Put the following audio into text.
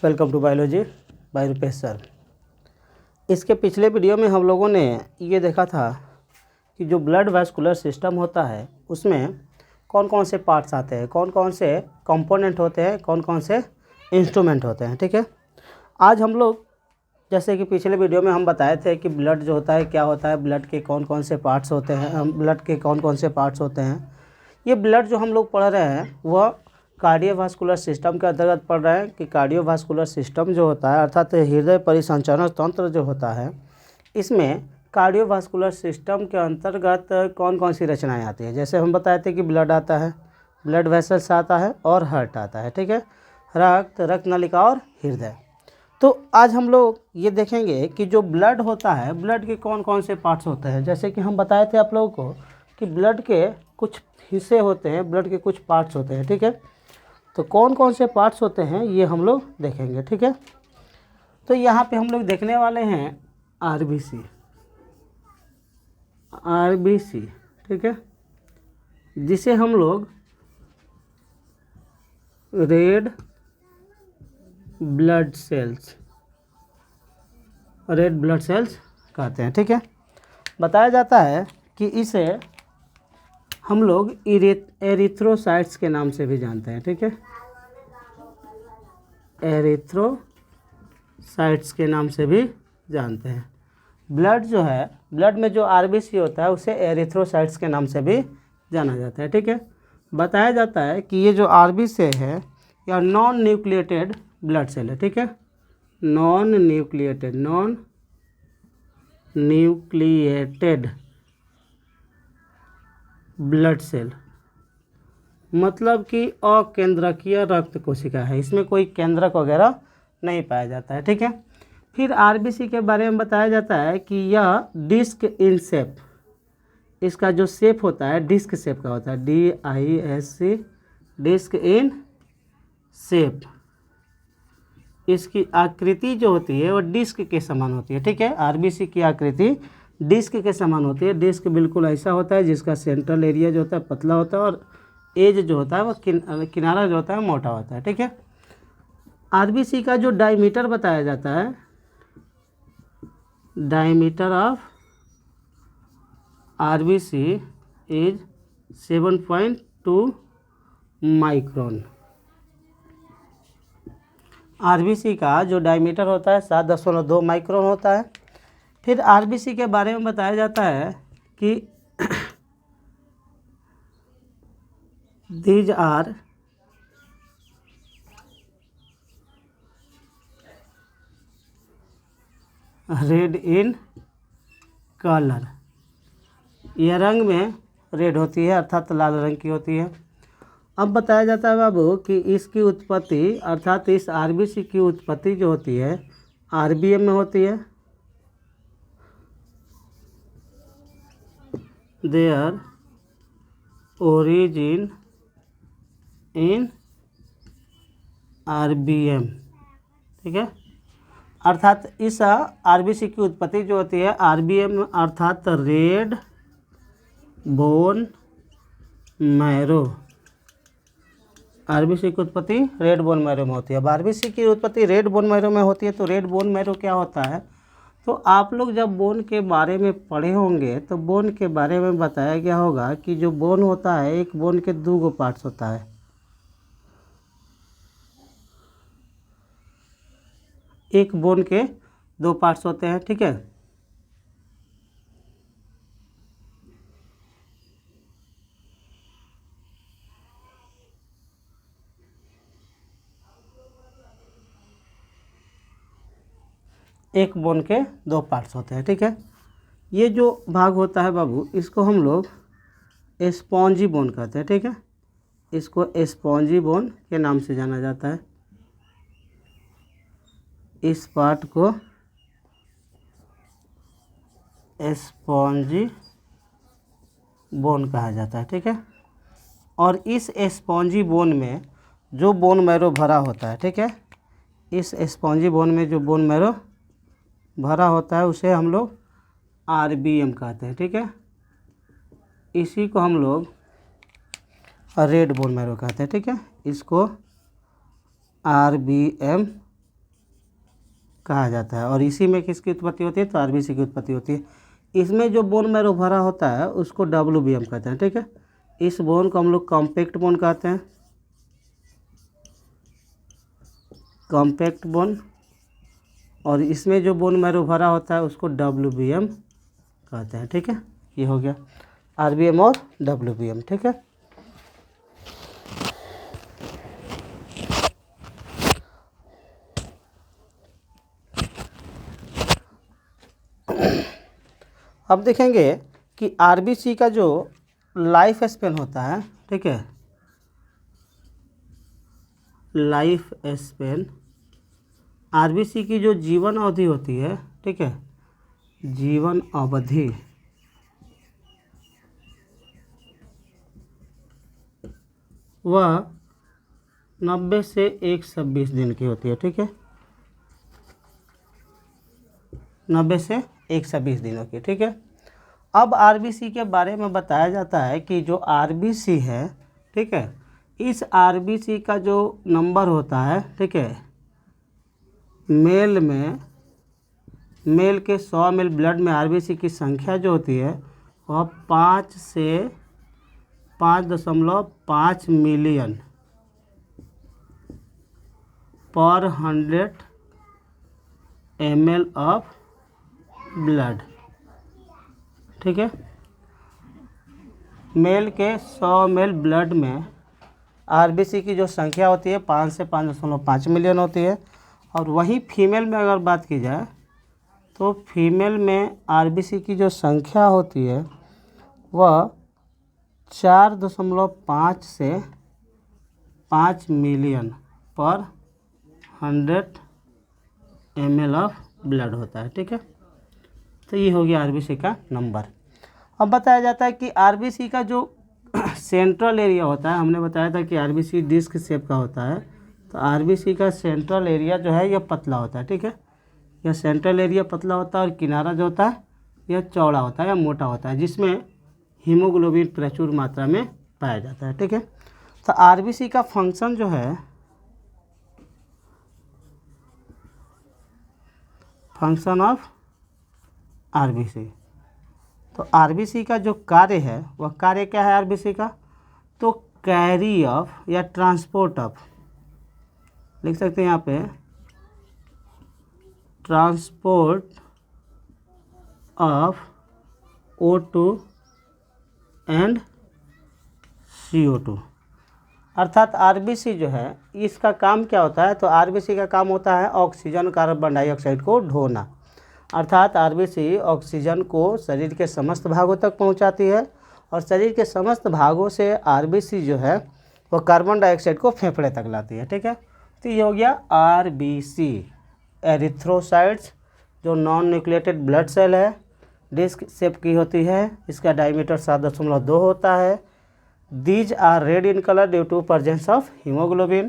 Welcome to biology by Rupesh sir. इसके पिछले video में हम लोगों ने ये देखा था कि जो ब्लड वैस्कुलर सिस्टम होता है उसमें कौन कौन से पार्ट्स आते हैं, कौन कौन से कंपोनेंट होते हैं, कौन कौन से इंस्ट्रूमेंट होते हैं। ठीक है, आज हम लोग जैसे कि पिछले वीडियो में हम बताए थे कि ब्लड जो होता है क्या होता है, ब्लड के कौन कौन से पार्ट्स होते हैं, ब्लड के कौन कौन से पार्ट्स होते हैं। ये ब्लड जो हम लोग पढ़ रहे हैं वह कार्डियोवास्कुलर सिस्टम के अंतर्गत पढ़ रहे हैं कि कार्डियोवास्कुलर सिस्टम जो होता है अर्थात हृदय परिसंचरण तंत्र जो होता है, इसमें कार्डियोवास्कुलर सिस्टम के अंतर्गत कौन कौन सी रचनाएं आती हैं। जैसे हम बताए थे कि ब्लड आता है, ब्लड वेसल्स आता है और हार्ट आता है। ठीक है, रक्त नलिका और हृदय। तो आज हम लोग ये देखेंगे कि जो ब्लड होता है, ब्लड के कौन कौन से पार्ट्स होते हैं। जैसे कि हम बताए थे आप लोगों को कि ब्लड के कुछ हिस्से होते हैं, ब्लड के कुछ पार्ट्स होते हैं। ठीक है, तो कौन कौन से पार्ट्स होते हैं ये हम लोग देखेंगे। ठीक है, तो यहाँ पे हम लोग देखने वाले हैं आरबीसी। ठीक है, जिसे हम लोग रेड ब्लड सेल्स कहते हैं। ठीक है, बताया जाता है कि इसे हम लोग एरिथ्रोसाइट्स के नाम से भी जानते हैं। ठीक है, एरिथ्रोसाइट्स के नाम से भी जानते हैं। ब्लड जो है, ब्लड में जो आरबीसी होता है उसे एरिथ्रोसाइट्स के नाम से भी जाना जाता है। ठीक है, बताया जाता है कि ये जो आरबीसी है या नॉन न्यूक्लिएटेड ब्लड सेल है। ठीक है, नॉन न्यूक्लिएटेड ब्लड सेल मतलब कि अकेंद्रकीय रक्त कोशिका है, इसमें कोई केंद्रक वगैरह नहीं पाया जाता है। ठीक है, फिर आरबीसी के बारे में बताया जाता है कि यह डिस्क इन शेप, इसका जो शेप होता है डिस्क शेप का होता है, DISC, डिस्क इन शेप। इसकी आकृति जो होती है वो डिस्क के समान होती है। ठीक है, आरबीसी की आकृति डिस्क के समान होती है। डिस्क बिल्कुल ऐसा होता है जिसका सेंट्रल एरिया जो होता है पतला होता है और एज जो होता है वो किनारा जो होता है मोटा होता है। ठीक है, आरबीसी का जो डायमीटर बताया जाता है, diameter of RBC is 7.2 micron. RBC का जो डायमीटर होता है 7.2 माइक्रोन होता है। फिर आरबीसी के बारे में बताया जाता है कि these are red in colour, यह रंग में रेड होती है अर्थात लाल रंग की होती है। अब बताया जाता है बाबू कि इसकी उत्पत्ति अर्थात इस आरबीसी की उत्पत्ति जो होती है आरबीएम में होती है। Their origin in RBM. ठीक है, अर्थात इस आरबीसी की उत्पत्ति जो होती है आरबीएम अर्थात रेड बोन मैरो। आरबीसी की उत्पत्ति रेड बोन मैरो में होती है। अब आरबीसी की उत्पत्ति रेड बोन मैरो में होती है तो रेड बोन मैरो क्या होता है, तो आप लोग जब बोन के बारे में पढ़े होंगे तो बोन के बारे में बताया गया होगा कि जो बोन होता है एक बोन के 2 पार्ट्स होता है। एक बोन के 2 पार्ट्स होते हैं। ठीक है, एक बोन के 2 पार्ट्स होते हैं। ठीक है, ये जो भाग होता है बाबू इसको हम लोग स्पॉन्जी बोन कहते हैं। ठीक है, इसको स्पॉन्जी बोन के नाम से जाना जाता है। इस पार्ट को स्पॉन्जी बोन कहा जाता है। ठीक है, और इस स्पॉन्जी बोन में जो बोन मैरो भरा होता है, ठीक है, इस स्पॉन्जी बोन में जो बोन मैरो भरा होता है उसे हम लोग आरबीएम कहते हैं। ठीक है, इसी को हम लोग रेड बोन मैरो कहते हैं। ठीक है, इसको RBM कहा जाता है। और इसी में किसकी उत्पत्ति होती है? तो RBC की उत्पत्ति होती है। इसमें जो बोन मैरो भरा होता है उसको WBM कहते हैं, ठीक है। इस बोन को हम लोग कॉम्पैक्ट बोन कहते हैं, कॉम्पैक्ट बोन। और इसमें जो बोन मैरो भरा होता है उसको WBM कहते हैं, ठीक है। ये हो गया RBM और WBM, ठीक है। अब देखेंगे कि RBC का जो लाइफ स्पेन होता है, ठीक है, लाइफ स्पेन, RBC की जो जीवन अवधि होती है, ठीक है, जीवन अवधि वह 90 से 120 दिन की होती है, ठीक है, 90 से 120 दिनों की, ठीक है। अब RBC के बारे में बताया जाता है कि जो RBC है, ठीक है, इस RBC का जो नंबर होता है, ठीक है, मेल के 100 ml ब्लड में RBC की संख्या जो होती है वह 5 से 5.5 मिलियन पर 100 ml ऑफ ब्लड, ठीक है। मेल के 100 ml ब्लड में RBC की जो संख्या होती है 5 से 5.5 मिलियन होती है। और वहीं फीमेल में अगर बात की जाए तो फीमेल में RBC की जो संख्या होती है वह 4.5 से 5 मिलियन पर 100 ml ऑफ ब्लड होता है, ठीक है। तो ये हो गया RBC का नंबर। अब बताया जाता है कि RBC का जो सेंट्रल एरिया होता है, हमने बताया था कि RBC डिस्क शेप का होता है, तो RBC का सेंट्रल एरिया जो है यह पतला होता है, ठीक है। यह सेंट्रल एरिया पतला होता है और किनारा जो होता है यह चौड़ा होता है या मोटा होता है, जिसमें हीमोग्लोबिन प्रचुर मात्रा में पाया जाता है, ठीक है। तो RBC का फंक्शन जो है, फंक्शन ऑफ RBC, तो RBC का जो कार्य है वह कार्य क्या है RBC का? तो कैरी ऑफ या ट्रांसपोर्ट ऑफ, लिख सकते हैं यहाँ पे, transport of O2 and CO2। अर्थात RBC जो है इसका काम क्या होता है? तो RBC का काम होता है ऑक्सीजन कार्बन डाइऑक्साइड को ढोना। अर्थात RBC ऑक्सीजन को शरीर के समस्त भागों तक पहुंचाती है और शरीर के समस्त भागों से RBC जो है वो कार्बन डाइऑक्साइड को फेफड़े तक लाती है, ठीक है। तो ये हो गया RBC। एरिथ्रोसाइट्स जो नॉन न्यूक्लिएटेड ब्लड सेल है, डिस्क शेप की होती है, इसका डायमीटर 7.2 होता है। These are red in colour due to presence of haemoglobin.